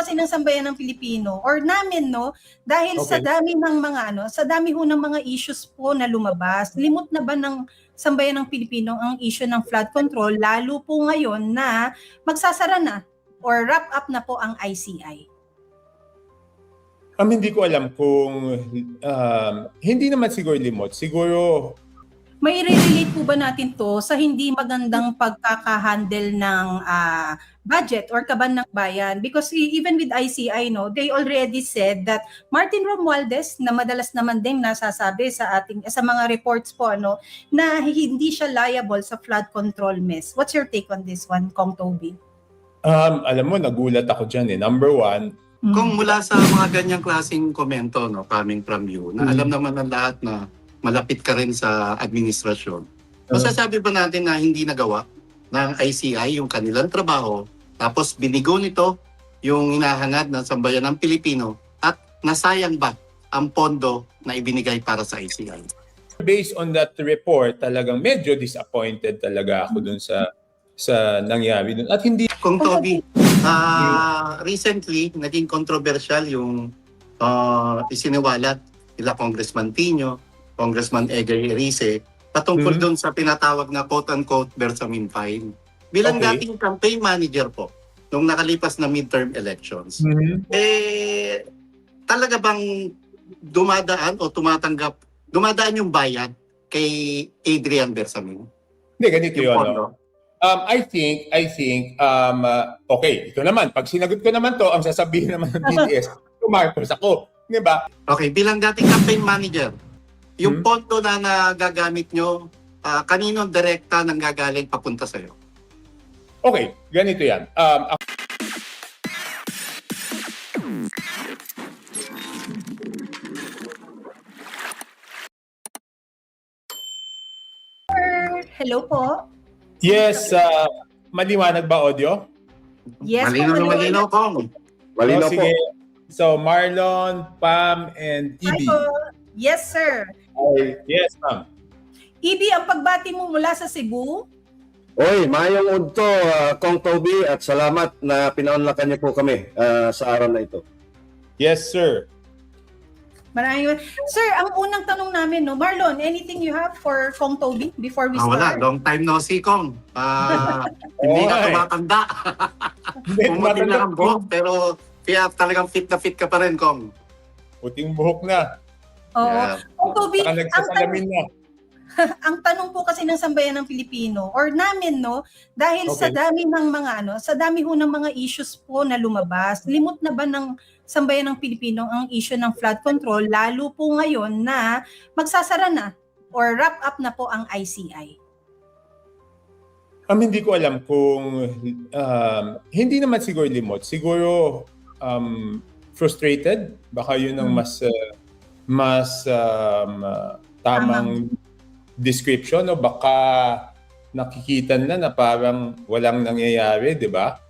kasi ng sambayan ng Pilipino or namin, no, dahil sa dami ng mga sa dami ho ng mga issues po na lumabas. Limot na ba ng sambayan ng Pilipino ang issue ng flood control, lalo po ngayon na magsasara na or wrap up na po ang ICI? Hindi ko alam kung hindi naman siguro limot. Siguro may relate po ba natin to sa hindi magandang pagkakahandle ng budget or kaban ng bayan? Because even with ICI, no, they already said that Martin Romualdez, na madalas naman din nasasabi sa mga reports po, no, na hindi siya liable sa flood control mess. What's your take on this one, Kong Toby? Alam mo, nagulat ako dyan eh. Number one, kung mula sa mga ganyang klaseng komento, no, coming from you, na alam naman ng lahat na malapit ka rin sa administrasyon. Masasabi ba natin na hindi nagawa ng ICI yung kanilang trabaho, tapos binigo nito yung hinahangad ng sambayan ng Pilipino, at nasayang ba ang pondo na ibinigay para sa ICI? Based on that report, talagang medyo disappointed talaga ako dun sa nangyari dun. At hindi... Kung Toby, recently, naging controversial yung isiniwalat nila Congressman Tino, Congressman Edgar Erice, patungkol doon sa tinatawag na quote-unquote Bersamin Fine. Bilang dating campaign manager po, nung nakalipas na midterm elections, talaga bang dumadaan o dumadaan yung bayad kay Adrian Bersamin? Hindi, ganito yun. No? I think, okay, ito naman, pag sinagot ko naman to, ang sasabihin naman ng DDS, tumartos ako. Di ba? Okay, bilang dating campaign manager, yung pondo na nagagamit nyo, kaninong direkta nang gagaling papunta sa'yo? Okay, ganito yan. Hello po. Yes, maliwanag ba audio? Yes, malinaw po. Malinaw po. Sige. So, Marlon, Pam, and Ibi. Yes, sir. Yes, ma'am. Ibi, ang pagbati mo mula sa Cebu? Oy, mayong udto, Kong Toby, at salamat na pinaunlakan niyo po kami sa araw na ito. Yes, sir. Maraming. Sir, ang unang tanong namin, no, Marlon, anything you have for Kong Toby before we start? Wala, long time no see, Kong. Hindi na tumatanda. Pumuti na ang buhok, pero kaya talagang fit na fit ka pa rin, Kong. Puting buhok na. Oo. Yeah. Kong Toby, saka nagsasalamin na. Ang tanong po kasi ng sambayan ng Pilipino or namin, no, dahil sa dami ng mga sa dami ho ng mga issues po na lumabas, limot na ba ng sambayan ng Pilipino ang issue ng flood control, lalo po ngayon na magsasara na or wrap up na po ang ICI? Hindi ko alam kung hindi naman siguro limot, siguro frustrated, baka yun ang mas tamang description, o baka nakikita na parang walang nangyayari, di ba?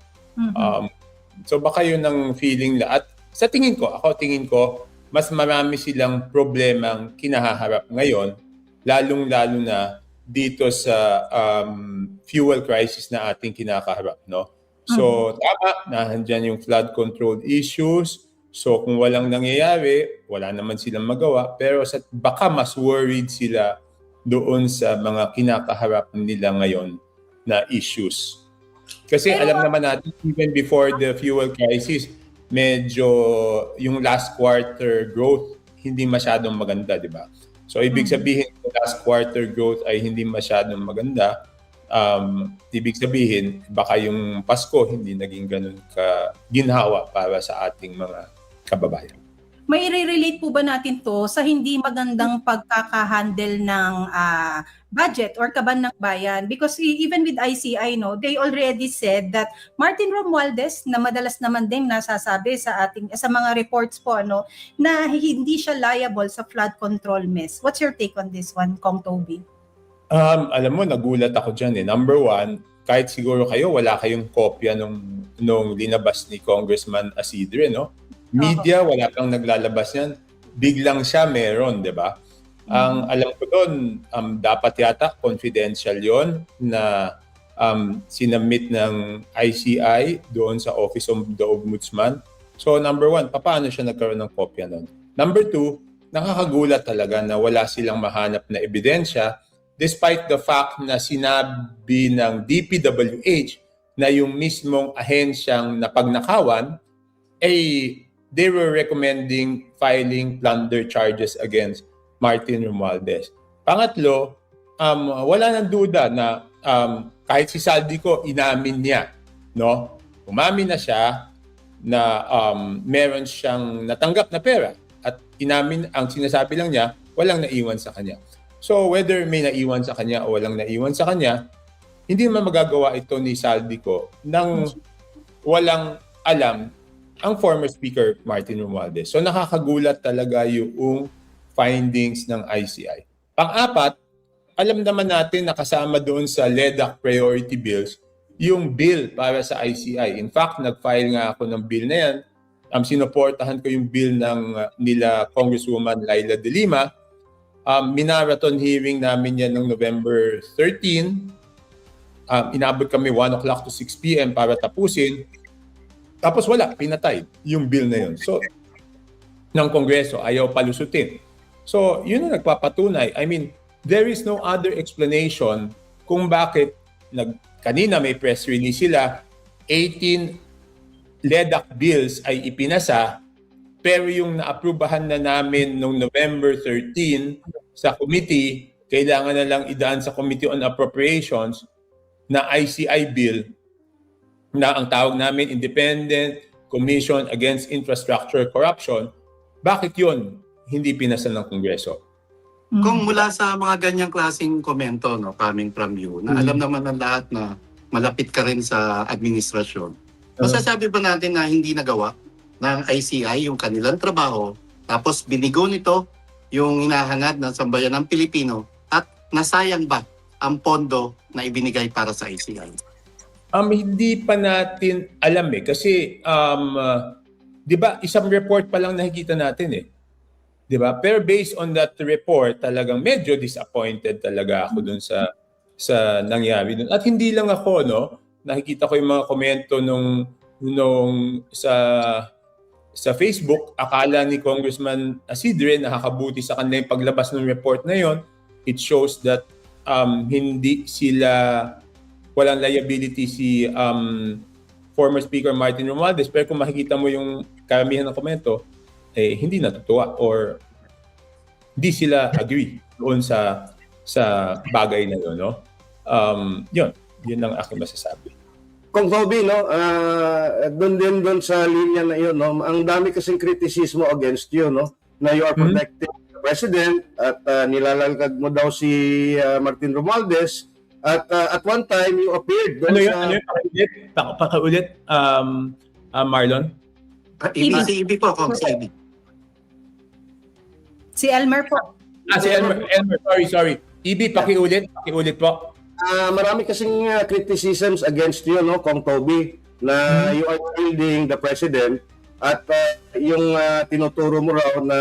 So baka yun ang feeling na. At sa tingin ko, mas marami silang problemang kinahaharap ngayon, lalong-lalo na dito sa fuel crisis na ating kinakaharap, no? So tama, nandiyan yung flood control issues. So kung walang nangyayari, wala naman silang magawa. Pero baka mas worried sila doon sa mga kinakaharap nila ngayon na issues. Kasi alam naman natin, even before the fuel crisis, medyo yung last quarter growth hindi masyadong maganda, di ba? So ibig sabihin, yung last quarter growth ay hindi masyadong maganda. Ibig sabihin, baka yung Pasko hindi naging ganun ginhawa para sa ating mga kababayan. May relate po ba natin to sa hindi magandang pagkakahandle ng budget or kaban ng bayan? Because even with ICI, no, they already said that Martin Romualdez, na madalas naman din nasasabi sa mga reports po, no, na hindi siya liable sa flood control mess. What's your take on this one, Kong Toby? Alam mo, nagulat ako dyan eh. Number one, kahit siguro kayo, wala kayong kopya nung linabas ni Congressman Isidre, no? Media, wala kang naglalabas yan. Biglang siya meron, di ba? Ang alam ko doon, dapat yata confidential yon na sinubmit ng ICI doon sa Office of the Ombudsman. So number one, paano siya nagkaroon ng kopya nun? Number two, nakakagulat talaga na wala silang mahanap na ebidensya despite the fact na sinabi ng DPWH na yung mismong ahensyang napagnakawan ay they were recommending filing plunder charges against Martin Romualdez. Pangatlo, wala nang duda na kahit si Saldico inamin niya, no? Umamin na siya na meron siyang natanggap na pera at inamin, ang sinasabi lang niya, walang naiwan sa kanya. So whether may naiwan sa kanya o walang naiwan sa kanya, hindi man magagawa ito ni Saldico nang walang alam ang former Speaker Martin Romualdez. So nakakagulat talaga yung findings ng ICI. Pang-apat, alam naman natin na kasama doon sa LEDAC priority bills yung bill para sa ICI. In fact, nag-file nga ako ng bill na yan. Sinuportahan ko yung bill ng nila Congresswoman Laila De Lima. Minarathon hearing namin yan ng November 13. Inabot kami 1 o'clock to 6 p.m. para tapusin. Tapos wala, pinatay yung bill na yun. So, ng Kongreso, ayaw palusutin. So, yun ang nagpapatunay. I mean, there is no other explanation kung bakit kanina may press release sila, 18 LEDAC bills ay ipinasa, pero yung naaprubahan na namin noong November 13 sa committee, kailangan na lang idaan sa Committee on Appropriations na ICI bill na ang tawag namin Independent Commission Against Infrastructure Corruption. Bakit yun hindi pinasa ng Kongreso? Kung mula sa mga ganyang klaseng komento, no, coming from you, na alam naman ng lahat na malapit ka rin sa administrasyon, masasabi ba natin na hindi nagawa ng ICI yung kanilang trabaho, tapos binigo nito yung hinahangad ng sambayan ng Pilipino, at nasayang ba ang pondo na ibinigay para sa ICI? Hindi pa natin alam kasi 'di ba isang report pa lang nakikita natin 'Di ba? Pero based on that report, talagang medyo disappointed talaga ako dun sa nangyari dun. At hindi lang ako, no? Nakikita ko yung mga komento nung sa Facebook, akala ni Congressman Asidre nakakabuti sa kanila yung paglabas ng report na yon. It shows that walang liability si former Speaker Martin Romualdez. Pero kung makikita mo yung karamihan ng komento, hindi natutuwa or hindi sila agree doon sa bagay na yun, no? Yun ang aking masasabi. Kung Toby, no, doon sa linya na yun, no, ang dami kasing kritisismo against you, no, na you are protecting the president at nilalalagag mo daw si Martin Romualdez at one time you appeared doon Pakaulit, Marlon? Si Ibi po, Kong, si Ibi. Si Elmer po. Si Elmer, sorry. Ibi, pakiulit po. Marami kasing criticisms against you, no, Kong Toby, na you are shielding the president at yung tinuturo mo raw na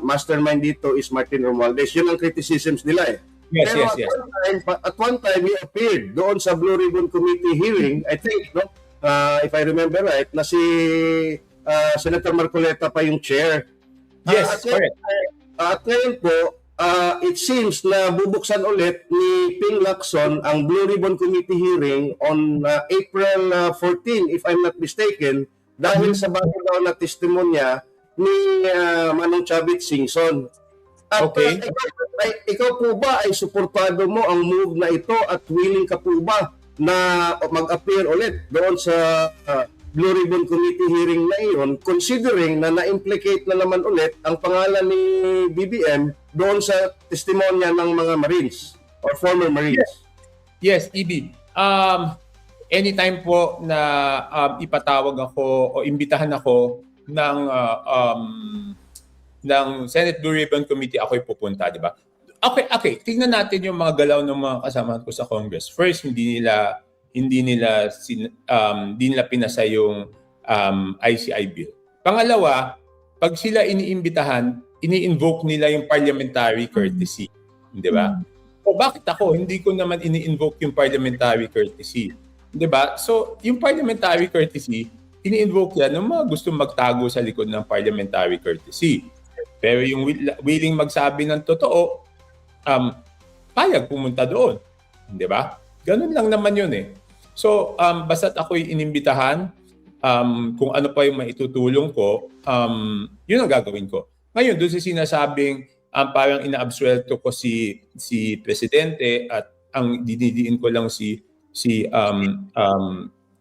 mastermind dito is Martin Romualdez. Yun ang criticisms nila Yes. At one time you appeared doon sa Blue Ribbon Committee hearing, I think, no, if I remember right, na si Senator Marcoleta pa yung chair. Yes, correct. At ngayon po, it seems na bubuksan ulit ni Ping Lacson ang Blue Ribbon Committee hearing on April 14, if I'm not mistaken, dahil sa bago daw na testimonya ni Manong Chavit Singson. At Okay. Ikaw po ba ay suportado mo ang move na ito at willing ka po ba na mag-appear ulit doon sa Blue Ribbon Committee hearing na iyon, considering na na-implicate na naman ulit ang pangalan ni BBM doon sa testimonya ng mga Marines or former Marines? Yes, Ibi. Anytime po na ipatawag ako o imbitahan ako ng Senate Blue Ribbon Committee, ako'y pupunta, di ba? Okay. Tingnan natin yung mga galaw ng mga kasamahan ko sa Congress. First, hindi nila pinasa yung ICI bill. Pangalawa, pag sila iniimbitahan, ini-invoke nila yung parliamentary courtesy, di ba? O bakit ako hindi ko naman ini-invoke yung parliamentary courtesy, di ba? So, yung parliamentary courtesy, ini-invoke yan ng mga gustong magtago sa likod ng parliamentary courtesy. Pero yung willing magsabi ng totoo, payag pumunta doon. Di ba? Ganun lang naman yun eh. So, basta't ako'y inimbitahan, kung ano pa yung maitutulong ko, yun ang gagawin ko. Ngayon, doon sa sinasabing parang inaabsuelto ko si Presidente at ang dididiin ko lang si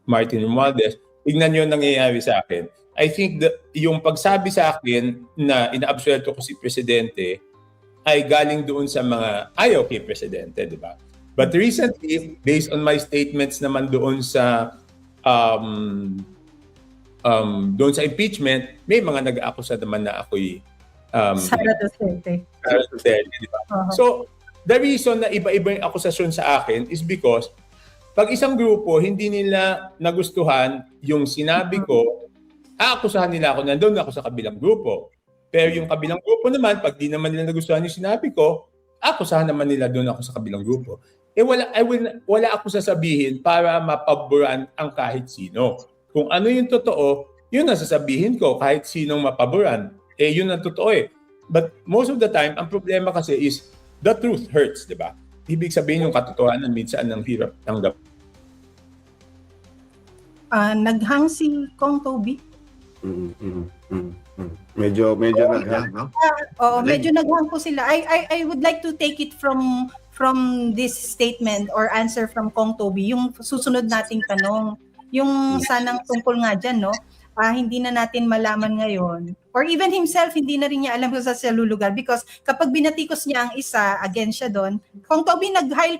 Martin Romualdez, tignan nyo ang nangyayari sa akin. I think yung pagsabi sa akin na inaabsuelto ko si Presidente ay galing doon sa mga ayaw kay Presidente, di ba? But recently, based on my statements naman doon sa impeachment, may mga nag-aakusa naman na ako'y Sara Duterte. Sara Duterte, di ba? Uh-huh. So, the reason na iba-iba yung akusasyon sa akin is because pag isang grupo hindi nila nagustuhan yung sinabi ko, aakusahan nila ako, nandun ako sa kabilang grupo. Pero yung kabilang grupo naman, pag di naman nila nagustuhan yung sinabi ko, aakusahan naman nila doon ako sa kabilang grupo. Wala ako sasabihin para mapaboran ang kahit sino. Kung ano yung totoo, yun ang sasabihin ko kahit sinong mapaboran. Yun ang totoo eh. But most of the time, ang problema kasi is the truth hurts, di ba? Ibig sabihin yung katotohanan minsan ang hirap tanggap. Naghang si Kong Toby. Medyo Yan, no? Medyo naghang po sila. I would like to take it from this statement or answer from Kong Toby, yung susunod nating tanong. Yung sanang tungkol nga dyan, no? Hindi na natin malaman ngayon. Or even himself, hindi na rin niya alam kung saan siya lulugar. Because kapag binatikos niya ang isa, again siya doon. Kung Toby, naghang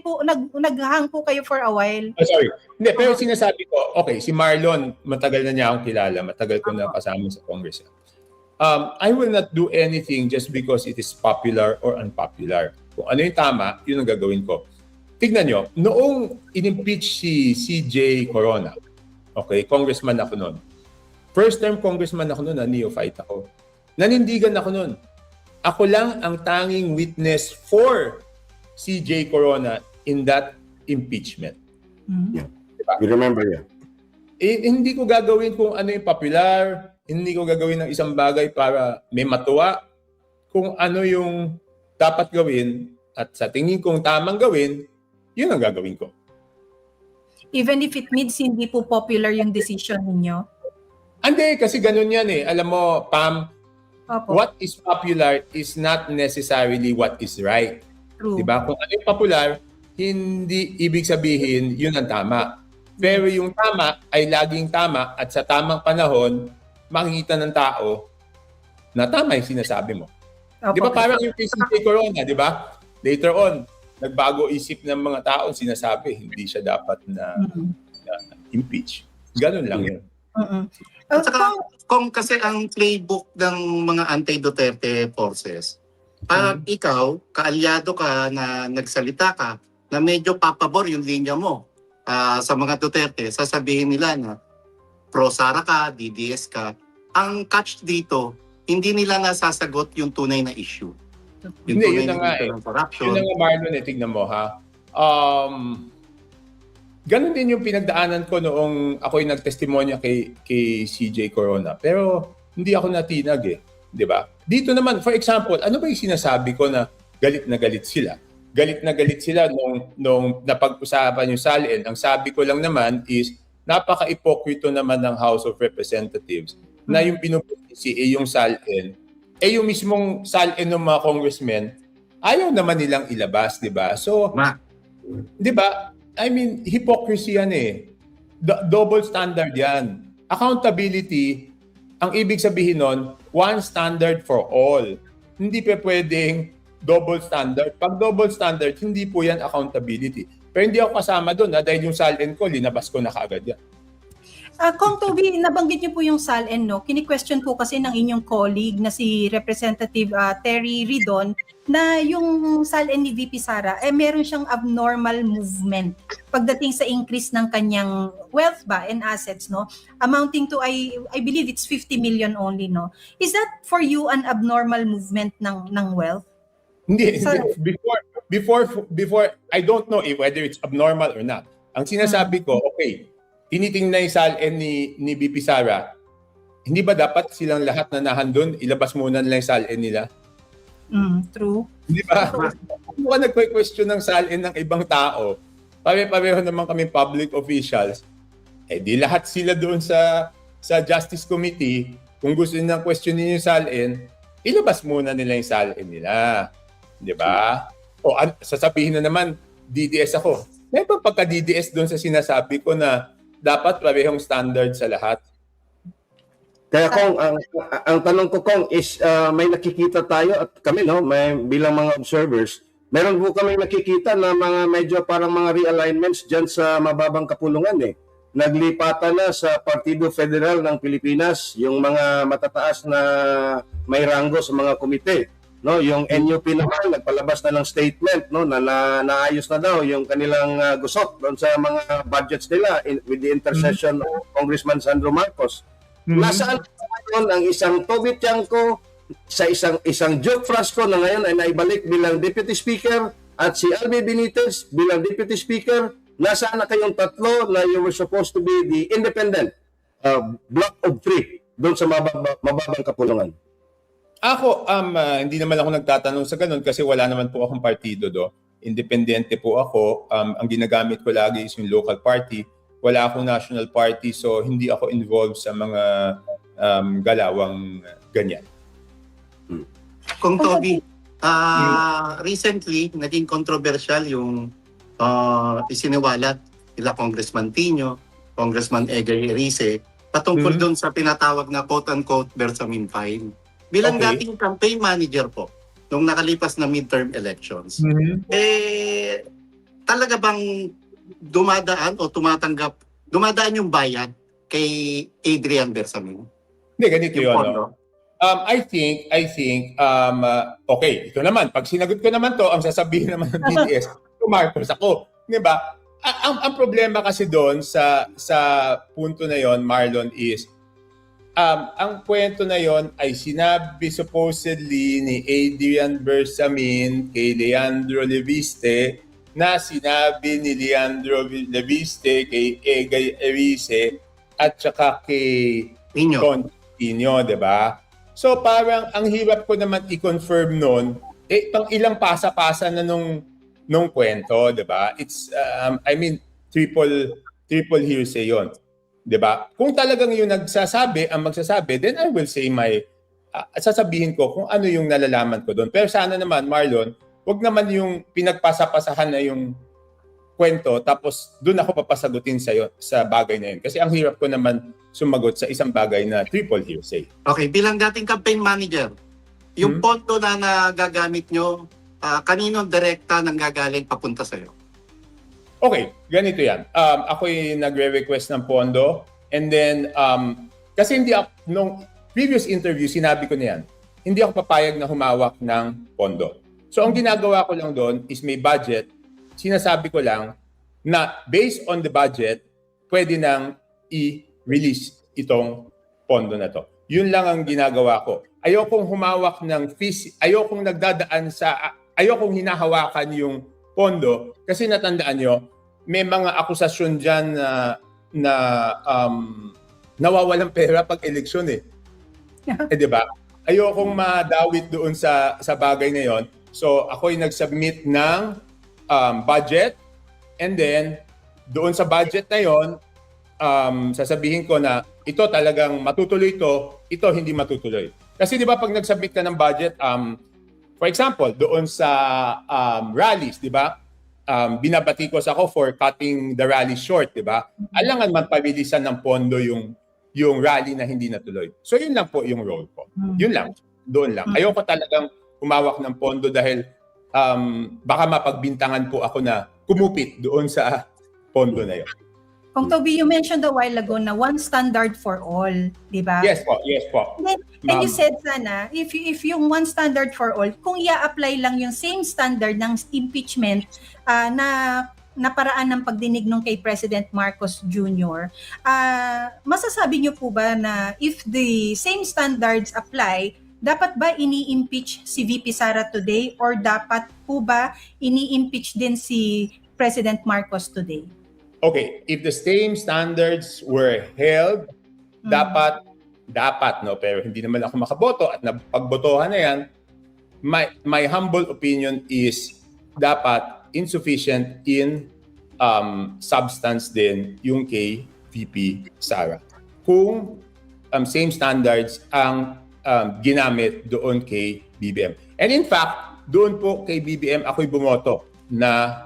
po kayo for a while. Sorry. Hindi, pero sinasabi ko, okay, si Marlon, matagal na niya akong kilala. Matagal ko na kasama sa Congress. I will not do anything just because it is popular or unpopular. Kung ano yung tama, yun ang gagawin ko. Tignan nyo, noong in-impeach si CJ Corona, okay, congressman ako noon. First term congressman ako noon, neophyte ako. Nanindigan ako noon. Ako lang ang tanging witness for CJ Corona in that impeachment. Yeah. Diba? You remember yan? Hindi ko gagawin kung ano yung popular, hindi ko gagawin ng isang bagay para may matuwa. Kung ano yung dapat gawin at sa tingin kong tamang gawin, yun ang gagawin ko. Even if it means hindi po popular yung decision ninyo? Hindi, kasi ganun yan eh. Alam mo, Pam, Opo. what is popular is not necessarily what is right. True. Diba? Kung ano yung popular, hindi ibig sabihin yun ang tama. Pero yung tama ay laging tama at sa tamang panahon, makikita ng tao na tama yung sinasabi mo. Opo. Di ba parang yung CJ Corona, di ba? Later on, nagbago isip ng mga tao, sinasabi, hindi siya dapat na impeach. Ganun lang yun. At saka, kung kasi ang playbook ng mga anti-Duterte forces, pag ikaw, kaalyado ka na nagsalita ka, na medyo papabor yung linya mo sa mga Duterte, sasabihin nila na pro-Sara ka, DDS ka. Ang catch dito, hindi nila nasasagot yung tunay na issue. Yung Hindi, tunay yun na nga eh. ng corruption. Yun na nga, Marlon, tignan mo ha. Ganon din yung pinagdaanan ko noong ako'y nagtestimonya kay CJ Corona. Pero hindi ako natinag eh. Di ba? Dito naman, for example, ano ba yung sinasabi ko na galit na galit sila? Galit na galit sila nung napag-usapan yung SALN. Ang sabi ko lang naman is, napaka-ipokrito naman ng House of Representatives na yung pinupusi yung SALN. Yung mismong SALN ng mga congressmen, ayaw naman nilang ilabas, di ba? So, di ba? I mean, hypocrisy yan eh. Double standard yan. Accountability, ang ibig sabihin nun, one standard for all. Hindi pa pwedeng double standard. Pag double standard, hindi po yan accountability. Pero hindi ako kasama doon dahil yung SALN ko, linabas ko na kaagad yan. Kung Toby, nabanggit niyo po yung SALN, no? Kini-question po kasi ng inyong colleague na si Representative Terry Ridon na yung SALN ni VP Sara, meron siyang abnormal movement pagdating sa increase ng kanyang wealth ba and assets, no? Amounting to, I believe it's 50 million only, no? Is that for you an abnormal movement ng wealth? Hindi. Before, I don't know whether it's abnormal or not. Ang sinasabi ko, okay, tinitingnan yung SALN ni BP Sara, hindi ba dapat silang lahat na nahandun, ilabas muna nila yung SALN nila? True. Di ba? Kung ka nagque-question ng SALN ng ibang tao, pare-pareho naman kami public officials, di lahat sila doon sa Justice Committee, kung gusto nilang questionin yung SALN, ilabas muna nila yung SALN nila. Di ba? O sasabihin na naman, DDS ako. May ba pagka-DDS doon sa sinasabi ko na dapat parehong standard sa lahat? Kaya kung ang tanong ko kung is may nakikita tayo at kami may bilang mga observers, meron po kami nakikita na mga medyo parang mga realignments diyan sa mababang kapulungan Naglipatan na sa Partido Federal ng Pilipinas yung mga matataas na may ranggo sa mga komite. Yung NUP naman nagpalabas na ng statement na naayos na daw yung kanilang gusot doon sa mga budgets nila with the intercession of Congressman Sandro Marcos. Nasaan ngayon ang isang Toby Tiangco sa isang Joke Frasco na ngayon ay naibalik bilang Deputy Speaker at si Albi Benitez bilang Deputy Speaker? Nasaan na kayong tatlo na you were supposed to be the independent block of three doon sa mababang kapulungan? Ako, hindi naman ako nagtatanong sa ganun kasi wala naman po akong partido do. Independente po ako. Ang ginagamit ko lagi is yung local party. Wala akong national party, so hindi ako involved sa mga galawang ganyan. Kung Toby, recently, naging controversial yung isiniwalat nila Congressman Tino, Congressman Edgar Erice, patungkol doon sa tinatawag na quote-unquote Bersamin Fine. Bilang dating campaign manager po, nung nakalipas na midterm elections, talaga bang dumadaan yung bayad kay Adrian Bersamin? Hindi, ganito yun. I think, okay, ito naman, pag sinagot ko naman to, ang sasabihin naman ng DDS, Marcos ako. Di ba? Ang problema kasi doon sa punto na yon, Marlon, is ang kwento na yon ay sinabi supposedly ni Adrian Bersamin kay Leandro Leviste na sinabi ni Leandro Leviste kay Egay Erice at saka kay Tino, di ba? So parang ang hirap ko naman i-confirm noon, pang ilang pasa-pasa na nung kwento, di ba? It's, triple hearsay yon, di ba? Kung talagang yung ang magsasabi, then I will say sasabihin ko kung ano yung nalalaman ko doon. Pero sana naman, Marlon, wag naman yung pinagpasa-pasahan na yung kwento, tapos doon ako papasagutin sa bagay na yun. Kasi ang hirap ko naman sumagot sa isang bagay na triple hearsay. Okay, bilang dating campaign manager, yung pondo na nagagamit nyo, kanino direkta nang gagaling papunta sa'yo? Okay, ganito yan. Ako'y nagre-request ng pondo and then, kasi nung previous interview, sinabi ko na yan, hindi ako papayag na humawak ng pondo. So ang ginagawa ko lang doon is may budget, sinasabi ko lang na based on the budget, pwede nang i-release itong pondo na to. Yun lang ang ginagawa ko. Ayokong humawak ng fees, ayokong hinahawakan yung pondo kasi natandaan nyo, may mga akusasyon dyan na nawawalang pera pag eleksyon di ba? Ayokong madawit doon sa bagay na yon. So ako'y nag-submit ng budget and then doon sa budget na yon, sasabihin ko na ito talagang matutuloy ito hindi matutuloy. Kasi di ba pag nag-submit ka ng budget, for example, doon sa rallies, di ba? Binabatikos ako for cutting the rally short, di ba? Alangan magpabilisan ng pondo yung rally na hindi natuloy. So yun lang po yung role ko. Yun lang. Doon lang. Ayoko talagang humawak ng pondo dahil baka mapagbintangan po ako na kumupit doon sa pondo na yun. Kung Toby, you mentioned a while ago na one standard for all, di ba? Yes po. And you said sana, if yung one standard for all, kung i-apply lang yung same standard ng impeachment na paraan ng pagdinig nung kay President Marcos Jr., masasabi niyo po ba na if the same standards apply, dapat ba ini-impeach si VP Sara today or dapat po ba ini-impeach din si President Marcos today? okay, if the same standards were held, dapat, no, pero hindi naman ako makaboto at napagbotohan na yan, my humble opinion is dapat insufficient in substance din yung kay VP Sara. Kung same standards ang ginamit doon kay BBM. And in fact, doon po kay BBM ako'y bumoto na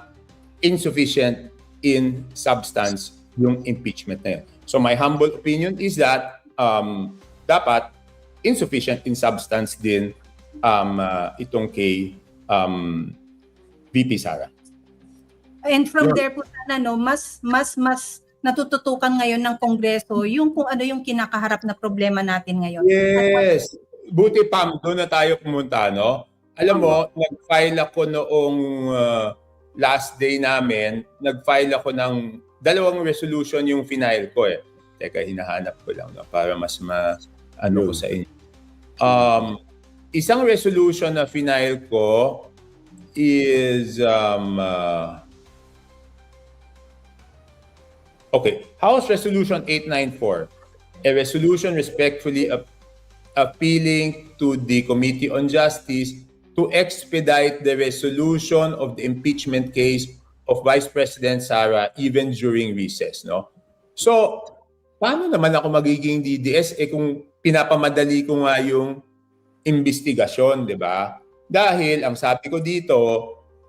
insufficient in substance yung impeachment na yun. So my humble opinion is that dapat insufficient in substance din itong kay VP Sara. And from there po sana, no, mas natututukan ngayon ng Kongreso yung kung ano yung kinakaharap na problema natin ngayon. Yes. Buti Pam, doon na tayo pumunta, no? Alam mo, nag-file ako noong last day namin, nag-file ako ng 2 resolution yung final ko eh. Teka, hinahanap ko lang, no? Para mas ko sa inyo. Isang resolution na final ko is okay, House Resolution 894, a resolution respectfully appealing to the Committee on Justice to expedite the resolution of the impeachment case of Vice President Sara even during recess, no? So, paano naman ako magiging DDS kung pinapamadali ko nga yung investigasyon, di ba? Dahil ang sabi ko dito,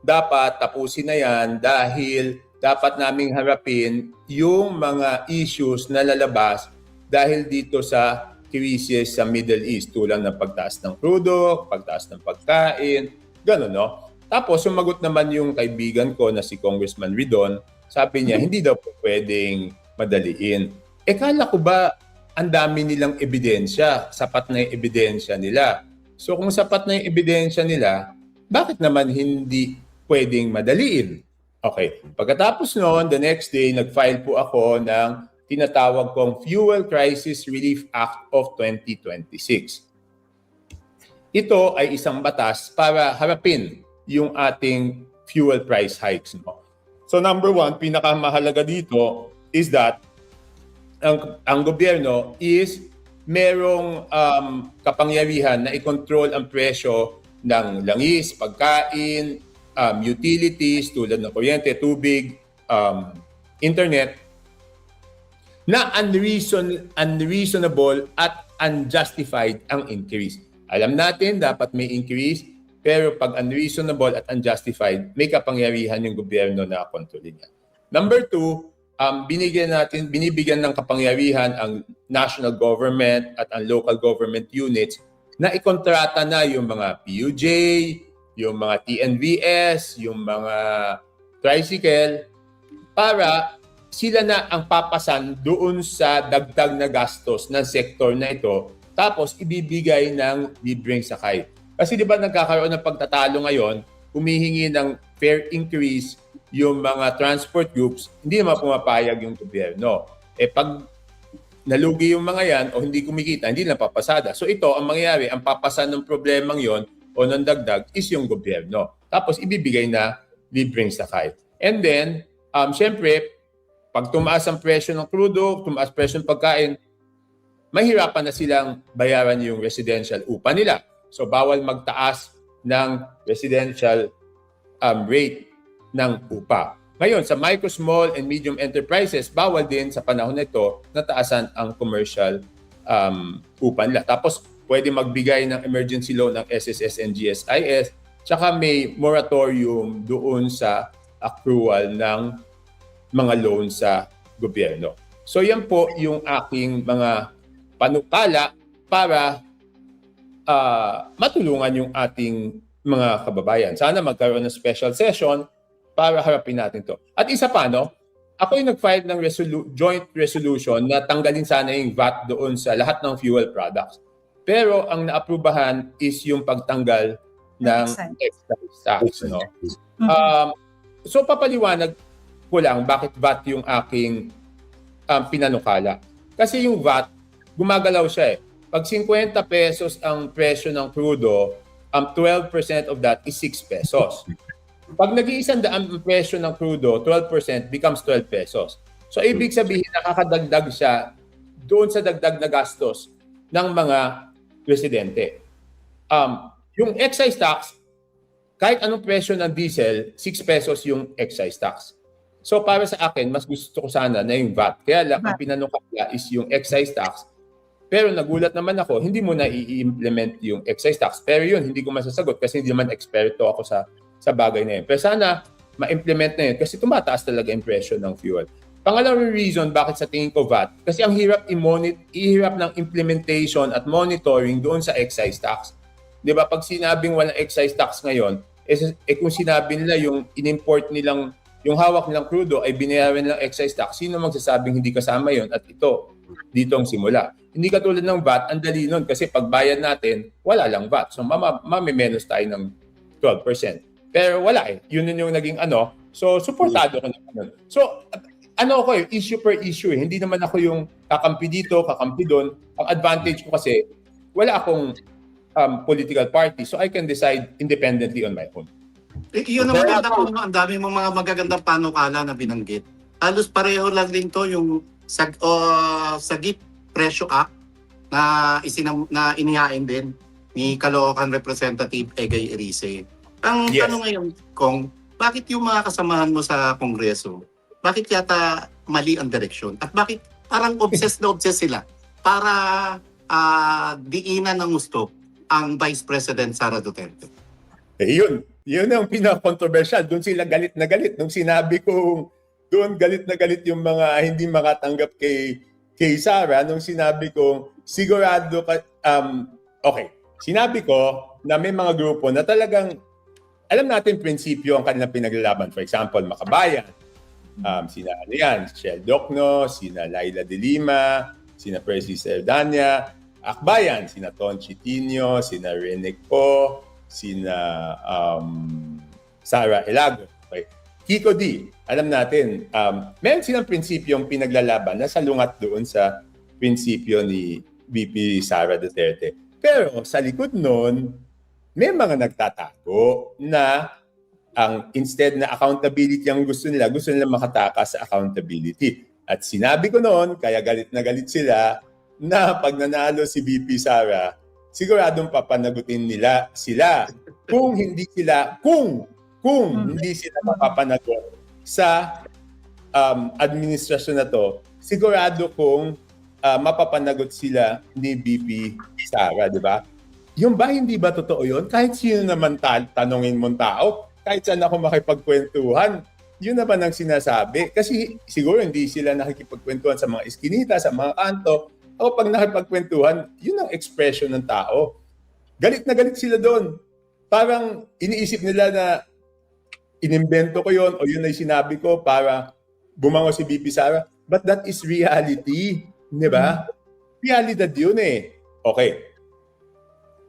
dapat tapusin na yan dahil dapat naming harapin yung mga issues na lalabas dahil dito sa crisis sa Middle East tulad ng pagtaas ng crudo, pagtaas ng pagkain, gano'n, no? Tapos sumagot naman yung kaibigan ko na si Congressman Ridon, sabi niya hindi daw po pwedeng madaliin. Kala ko ba ang dami nilang ebidensya, sapat na yung ebidensya nila. So kung sapat na yung ebidensya nila, bakit naman hindi pwedeng madaliin? Okay. Pagkatapos noon, the next day, nag-file po ako ng tinatawag kong Fuel Crisis Relief Act of 2026. Ito ay isang batas para harapin yung ating fuel price hikes. No? So number 1, pinakamahalaga dito is that ang gobyerno is merong kapangyarihan na i-control ang presyo ng langis, pagkain, utilities tulad ng kuryente, tubig, internet na unreasonable at unjustified ang increase. Alam natin dapat may increase, pero pag unreasonable at unjustified, may kapangyarihan yung gobyerno na kontrolin yan. Number 2, binibigyan ng kapangyarihan ang national government at ang local government units na ikontrata na yung mga PUJ, yung mga TNVS, yung mga tricycle, para sila na ang papasan doon sa dagdag na gastos ng sektor na ito, tapos ibibigay ng libreng sakay. Kasi di ba nagkakaroon ng pagtatalo ngayon, humihingi ng fare increase yung mga transport groups, hindi naman pumapayag yung gobyerno. Pag nalugi yung mga yan o hindi kumikita, hindi na papasada. So ito, ang mangyayari, ang papasan ng problemang yon o ng dagdag is yung gobyerno. Tapos ibibigay na libreng sakay. And then, syempre, pag tumaas ang presyo ng crudo, tumaas presyo ng pagkain, mahirapan na silang bayaran yung residential upa nila. So bawal magtaas ng residential rate ng upa. Ngayon, sa micro, small, and medium enterprises, bawal din sa panahon na ito na taasan ang commercial upa nila. Tapos, pwede magbigay ng emergency loan ng SSS and GSIS, tsaka may moratorium doon sa accrual ng mga loan sa gobyerno. So yan po yung aking mga panukala para matulungan yung ating mga kababayan. Sana magkaroon ng special session para harapin natin to. At isa pa, no? Ako yung nag-file ng joint resolution na tanggalin sana yung VAT doon sa lahat ng fuel products. Pero ang naaprubahan is yung pagtanggal ng excise tax. No? So papaliwanag ko lang bakit VAT yung aking pinanukala. Kasi yung VAT, gumagalaw siya eh. Pag 50 pesos ang presyo ng crudo, 12% of that is 6 pesos. Pag nag-iisang daan ang presyo ng crudo, 12% becomes 12 pesos. So, ibig sabihin, nakakadagdag siya doon sa dagdag na gastos ng mga residente. Yung excise tax, kahit anong presyo ng diesel, 6 pesos yung excise tax. So, para sa akin, mas gusto ko sana na yung VAT. Kaya lang, ang pinanukala is yung excise tax. Pero nagulat naman ako, hindi mo na i-implement yung excise tax. Pero yun, hindi ko masasagot kasi hindi naman eksperto ako sa bagay na yun. Pero sana, ma-implement na yun kasi tumataas talaga yung presyo ng fuel. Pangalawang reason bakit sa tingin ko VAT, kasi ang hirap ihirap ng implementation at monitoring doon sa excise tax. 'Di ba? Pag sinabing walang excise tax ngayon, kung sinabi nila yung in-import nilang, yung hawak nilang crudo ay binayaran nilang excise tax, sino magsasabing hindi kasama yon at ito, dito ang simula. Hindi katulad ng VAT, ang dali nun kasi pagbayad natin, wala lang VAT. So mamimenos tayo ng 12%. Pero wala eh. Yun yung naging ano. So, supportado ko naman. So, ako issue per issue eh. Hindi naman ako yung kakampi dito, kakampi doon. Ang advantage ko kasi, wala akong political party. So, I can decide independently on my own. Yun ang maganda po, ang dami mong mga magagandang panukala na binanggit. Halos pareho lang din to yung Sagip Presyo Act na inihain din ni Caloocan Representative Egay Erice. Ang tanong ngayon, Kong, bakit yung mga kasamahan mo sa Kongreso, bakit yata mali ang direksyon? At bakit parang obsessed sila para diinan ng gusto ang Vice President Sara Duterte? Yun ang pinaka-controversial. Doon sila galit na galit. Nung sinabi ko, doon galit na galit yung mga hindi makatanggap kay Sara. Nung sinabi ko, sigurado ka, okay. Sinabi ko na may mga grupo na talagang, alam natin prinsipyo ang kanilang pinaglalaban. For example, Makabayan, sina Shell Docno, sina Laila de Lima, sina Percy Serdanya, Akbayan, sina Ton Chitinio, sina Rene Po, sina Sara Elago. Okay. Kiko D, alam natin, meron silang prinsipyong pinaglalaban na salungat doon sa prinsipyo ni VP Sara Duterte. Pero sa likod noon, may mga nagtatago na instead na accountability ang gusto nila makatakas sa accountability. At sinabi ko noon, kaya galit na galit sila, na pag nanalo si VP Sara, siguradong papanagutin nila sila. Kung hindi sila mapapanagot sa administrasyon na to, sigurado kung mapapanagot sila ni VP Sara, di ba? Yung ba, hindi ba totoo yun? Kahit sino naman tanongin mong tao, kahit saan ako makipagkwentuhan, yun naman ang sinasabi. Kasi siguro hindi sila nakikipagkwentuhan sa mga iskinita, sa mga kanto. Ako pag nakipagkwentuhan, yun ang expression ng tao. Galit na galit sila doon. Parang iniisip nila na inimbento ko yun o yun ay sinabi ko para bumango si VP Sara. But that is reality. Di ba? Realidad yun eh. Okay.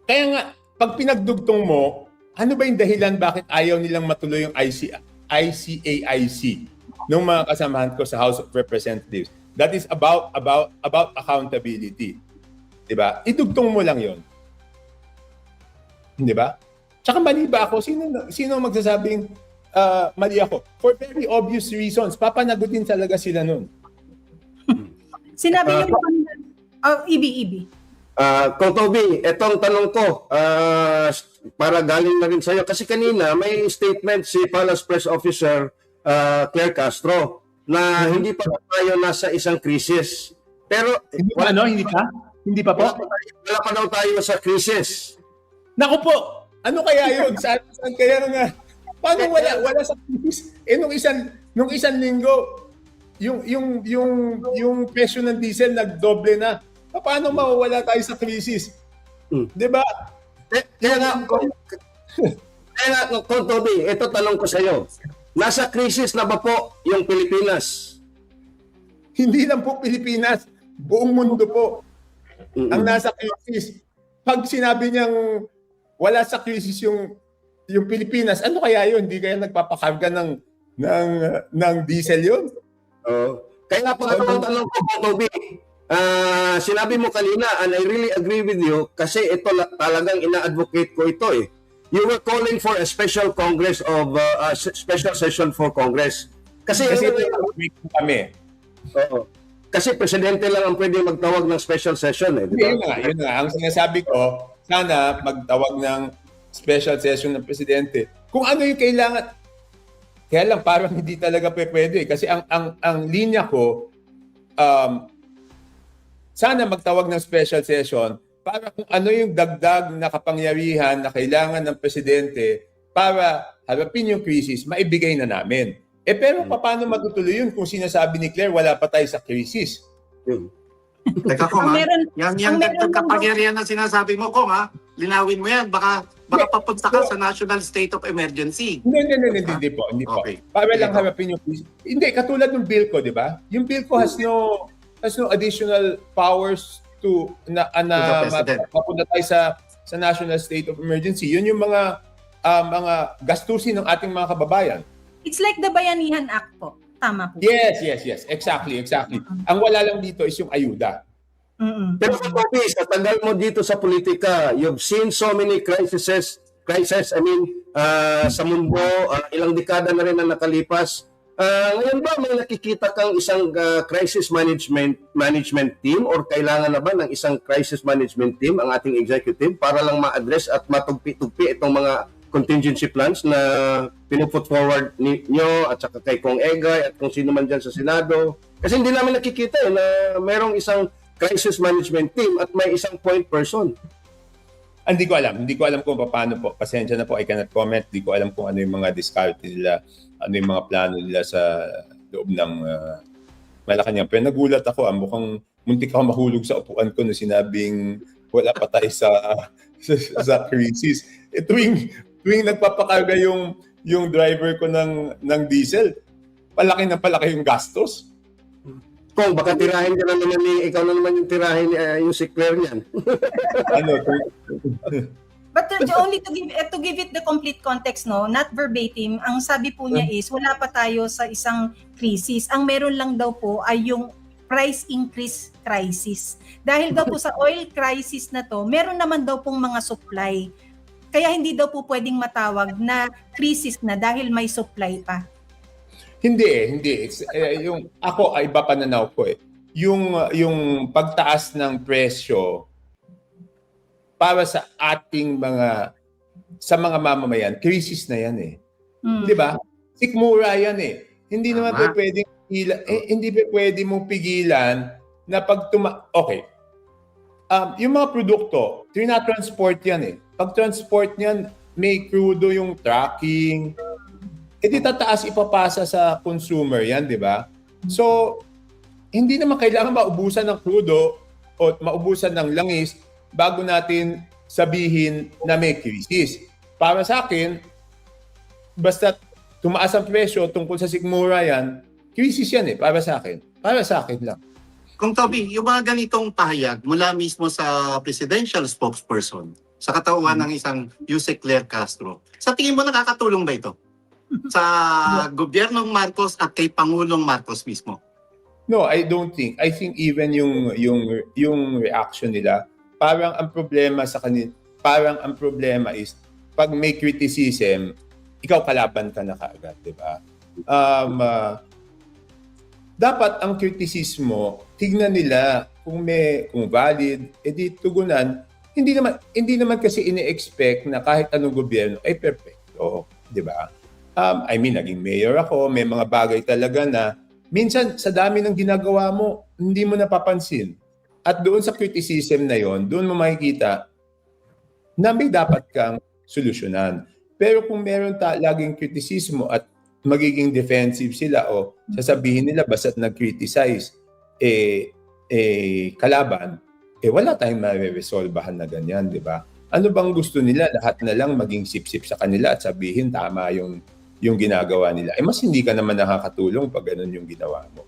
Kaya nga, pag pinagdugtong mo, ano ba yung dahilan bakit ayaw nilang matuloy yung ICAIC ng mga kasamahan ko sa House of Representatives? That is about accountability. Diba? Idugtong mo lang yon. Diba? Tsaka mali ba ako? Sino magsasabing mali ako? For very obvious reasons, papanagutin talaga sila nun. Sinabi niyo po kanina, Ibi. Kung Toby, etong tanong ko, para galing na rin sa'yo. Kasi kanina may statement si Palace Press Officer Claire Castro na hindi pa tayo nasa isang krisis. Pero Hindi pa? Hindi pa po? Wala pa daw tayo sa krisis. Naku po! Ano kaya yun? Saan kaya nga? Paano wala sa krisis? Nung isang linggo, yung presyo ng diesel nagdoble na. Paano mawawala tayo sa krisis? Di ba? Kaya nga, kung Toby, ito tanong ko sa iyo. Nasa krisis na ba po yung Pilipinas? Hindi lang po Pilipinas, buong mundo po ang nasa krisis. Pag sinabi niyang wala sa krisis yung Pilipinas, ano kaya yun? Hindi kaya nagpapakarga ng diesel yun? Kaya nga po ang tanong ko, Toby, sinabi mo kanina, and I really agree with you, kasi ito talagang ina-advocate ko ito eh. you were calling for a special Congress of special session for Congress. Kasi Kasi ano, kami. oo. Kasi presidente lang ang pwede magtawag ng special session eh, di ba? Yun nga. Ang sinasabi ko, sana magtawag ng special session ng presidente. Kung ano yung kailangan, kaya lang parang hindi talaga pwede. Kasi ang linya ko, sana magtawag ng special session para kung ano yung dagdag na kapangyarihan na kailangan ng presidente para harapin yung krisis, maibigay na namin. Pero paano matutuloy yun kung sinasabi ni Claire wala pa tayo sa krisis? Yun. Teka ko Ang ha, meron- yung ang meron dagdag lang- kapangyarihan na sinasabi mo ko ha, linawin mo yan, baka papunta ka sa national state of emergency. Hindi po. Okay. Para lang Ito. harapin yung krisis. Hindi, katulad ng bill ko, di ba? Yung bill ko has no additional powers to the president. mapunta tayo sa national state of emergency. Yun yung mga gastusin ng ating mga kababayan. It's like the Bayanihan Act po. Tama po. Yes. Exactly. Ang wala lang dito is yung ayuda. Mm-mm. Pero Poppy, sa tagal mo dito sa politika, you've seen so many crises, sa mundo, ilang dekada na rin ang nakalipas. Ngayon ba may nakikita kang isang crisis management team or kailangan na ba ng isang crisis management team ang ating executive para lang ma-address at matugpi-tugpi itong mga contingency plans na pinuput forward ninyo at saka kay Kong Egay at kung sino man dyan sa Senado? Kasi hindi namin nakikita na merong isang crisis management team at may isang point person. Hindi ko alam kung paano po. Pasensya na po, I cannot comment. Hindi ko alam kung ano yung mga diskarte nila, ano yung mga plano nila sa loob ng Malacanang. Pero nagulat ako, mukhang muntik ako mahulog sa upuan ko nung sinabing wala pa tayo sa crisis. Tuwing nagpapakarga yung driver ko ng diesel, palaki yung gastos. Kung baka tirahin ka na naman ikaw na naman yung tirahin yung si Claire niyan. But only to give it the complete context, no, not verbatim, ang sabi po niya is wala pa tayo sa isang crisis. Ang meron lang daw po ay yung price increase crisis. Dahil daw po sa oil crisis na to, meron naman daw pong mga supply. Kaya hindi daw po pwedeng matawag na crisis na dahil may supply pa. Hindi. Yung ako ay iba pananaw ko eh. Yung pagtaas ng presyo para sa ating sa mga mamamayan, crisis na yan eh. Mm. 'Di ba? Sikmura yan eh. Hindi naman Tama. pwedeng hindi pwede mong pigilan na okay. Yung mga produkto, transport yan eh. Pag transport niyan, may crudo yung tracking, di tataas ipapasa sa consumer yan, di ba? So, hindi naman kailangan maubusan ng crudo o maubusan ng langis bago natin sabihin na may krisis. Para sa akin, basta tumaas ang presyo tungkol sa sikmura yan, krisis yan eh, para sa akin. Para sa akin lang. Kung Toby, yung mga ganitong pahayag mula mismo sa presidential spokesperson, sa katauhan ng isang Yusek Claire Castro, sa tingin mo nakakatulong ba ito? Sa gobyernong Marcos at kay Pangulong Marcos mismo? No, I don't think. I think even yung reaction nila, parang ang problema is pag may criticism, ikaw kalaban ka na kaagad, di ba? Dapat ang kritisismo, tignan nila kung valid, edi tugunan. Hindi naman kasi ini-expect na kahit anong gobyerno ay perfecto, di ba? Naging mayor ako, may mga bagay talaga na minsan sa dami ng ginagawa mo, hindi mo napapansin. At doon sa criticism na yon, doon mo makikita na may dapat kang solusyonan. Pero kung meron laging kritisismo at magiging defensive sila o sasabihin nila basta't nag-criticize, kalaban, wala tayong ma-resolbahan na ganyan, di ba? Ano bang gusto nila? Lahat na lang maging sip-sip sa kanila at sabihin tama yung ginagawa nila. Mas hindi ka naman nakakatulong pag ganun yung ginawa mo.